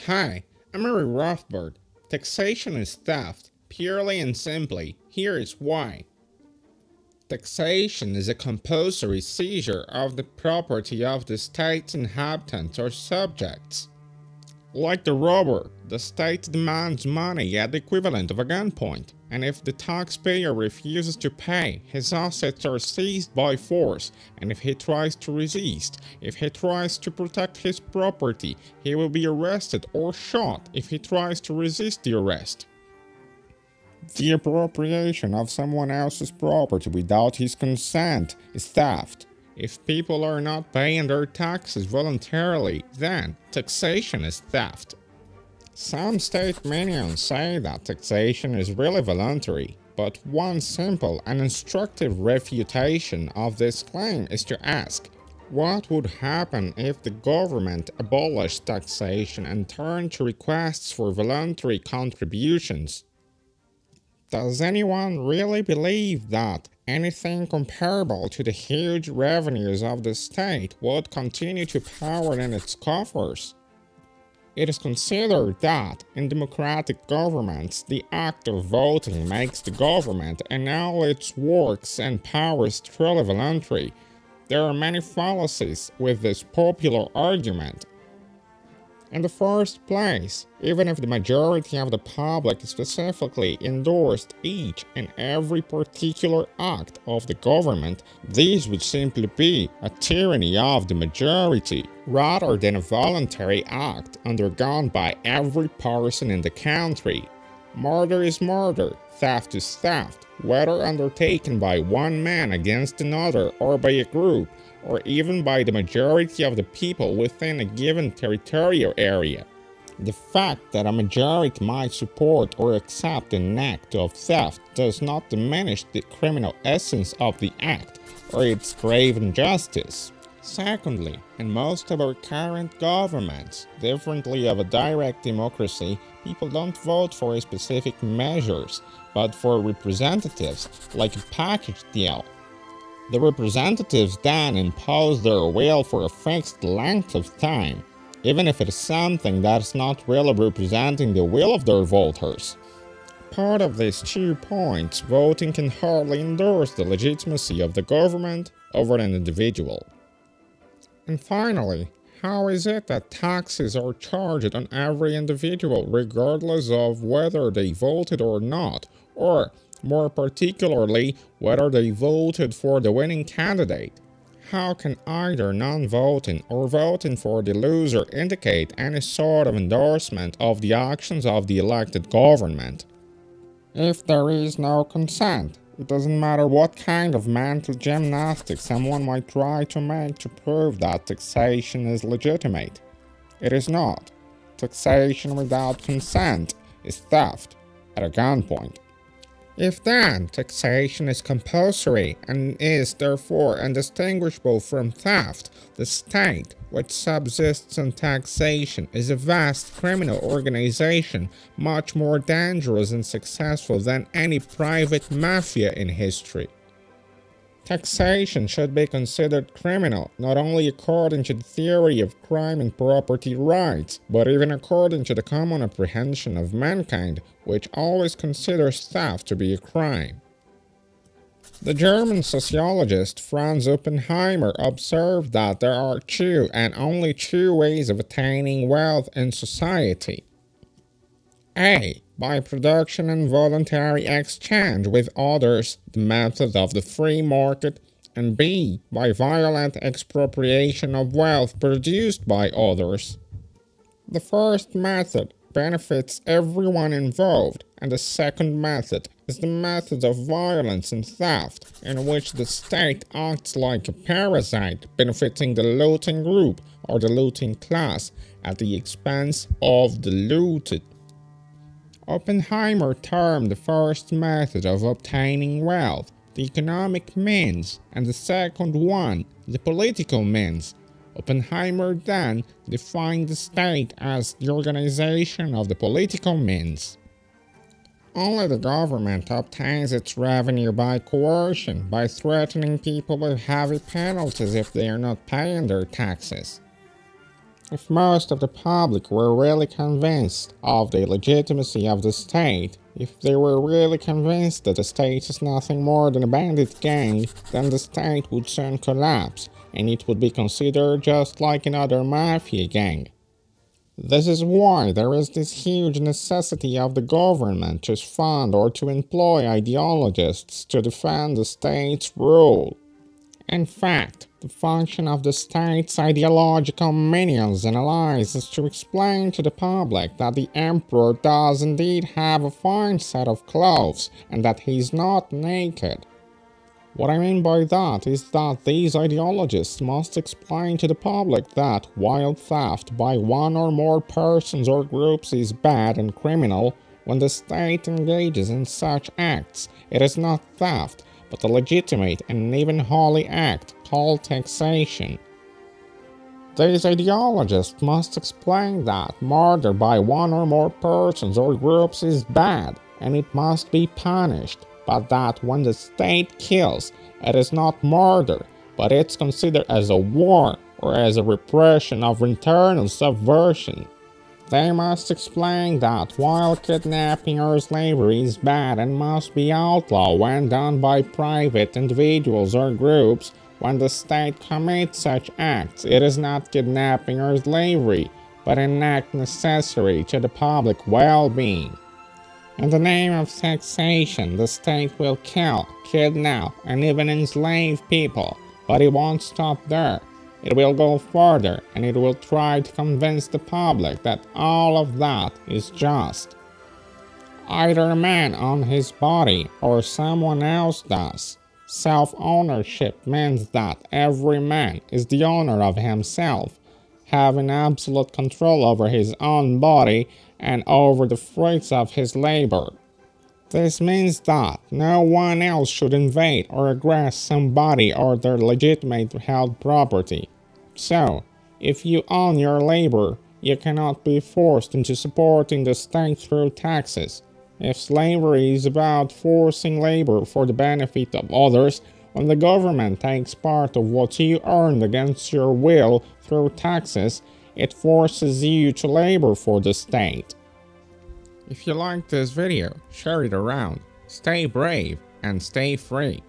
Hi, I'm Rothbard. Taxation is theft. Purely and simply, here is why. Taxation is a compulsory seizure of the property of the state's inhabitants or subjects. Like the robber, the state demands money at the equivalent of a gunpoint, and if the taxpayer refuses to pay, his assets are seized by force, and if he tries to resist, if he tries to protect his property, he will be arrested or shot if he tries to resist the arrest. The appropriation of someone else's property without his consent is theft. If people are not paying their taxes voluntarily, then taxation is theft. Some state minions say that taxation is really voluntary, but one simple and instructive refutation of this claim is to ask, what would happen if the government abolished taxation and turned to requests for voluntary contributions? Does anyone really believe that anything comparable to the huge revenues of the state would continue to pour in its coffers? It is considered that in democratic governments, the act of voting makes the government and all its works and powers truly voluntary. There are many fallacies with this popular argument. In the first place, even if the majority of the public specifically endorsed each and every particular act of the government, this would simply be a tyranny of the majority, rather than a voluntary act undergone by every person in the country. Murder is murder, theft is theft, whether undertaken by one man against another or by a group, or even by the majority of the people within a given territorial area. The fact that a majority might support or accept an act of theft does not diminish the criminal essence of the act or its grave injustice. Secondly, in most of our current governments, differently of a direct democracy, people don't vote for specific measures, but for representatives, like a package deal. The representatives then impose their will for a fixed length of time, even if it is something that is not really representing the will of their voters. Part of these 2 points, voting can hardly endorse the legitimacy of the government over an individual. And finally, how is it that taxes are charged on every individual regardless of whether they voted or not, or more particularly, whether they voted for the winning candidate? How can either non-voting or voting for the loser indicate any sort of endorsement of the actions of the elected government? If there is no consent, it doesn't matter what kind of mental gymnastics someone might try to make to prove that taxation is legitimate. It is not. Taxation without consent is theft at a gunpoint. If then taxation is compulsory and is therefore indistinguishable from theft, the state, which subsists on taxation, is a vast criminal organization much more dangerous and successful than any private mafia in history. Taxation should be considered criminal not only according to the theory of crime and property rights, but even according to the common apprehension of mankind, which always considers theft to be a crime. The German sociologist Franz Oppenheimer observed that there are 2 and only 2 ways of attaining wealth in society. A. By production and voluntary exchange with others, the method of the free market, and B. By violent expropriation of wealth produced by others. The first method benefits everyone involved, and the second method is the method of violence and theft, in which the state acts like a parasite, benefiting the looting group or the looting class at the expense of the looted. Oppenheimer termed the first method of obtaining wealth the economic means, and the second one the political means. Oppenheimer then defined the state as the organization of the political means. Only the government obtains its revenue by coercion, by threatening people with heavy penalties if they are not paying their taxes. If most of the public were really convinced of the legitimacy of the state, if they were really convinced that the state is nothing more than a bandit gang, then the state would soon collapse, and it would be considered just like another mafia gang. This is why there is this huge necessity of the government to fund or to employ ideologists to defend the state's rule. In fact, the function of the state's ideological minions and allies is to explain to the public that the emperor does indeed have a fine set of clothes and that he's not naked. What I mean by that is that these ideologists must explain to the public that while theft by one or more persons or groups is bad and criminal, when the state engages in such acts, it is not theft, but a legitimate and even holy act called taxation. These ideologists must explain that murder by one or more persons or groups is bad and it must be punished, but that when the state kills, it is not murder, but it's considered as a war or as a repression of internal subversion. They must explain that while kidnapping or slavery is bad and must be outlawed when done by private individuals or groups, when the state commits such acts, it is not kidnapping or slavery, but an act necessary to the public well-being. In the name of taxation, the state will kill, kidnap, and even enslave people, but it won't stop there. It will go further, and it will try to convince the public that all of that is just. Either a man owns his body, or someone else does. Self-ownership means that every man is the owner of himself, having absolute control over his own body and over the fruits of his labor. This means that no one else should invade or aggress somebody or their legitimate held property. So, if you own your labor, you cannot be forced into supporting the state through taxes. If slavery is about forcing labor for the benefit of others, when the government takes part of what you earned against your will through taxes, it forces you to labor for the state. If you liked this video, share it around. Stay brave and stay free.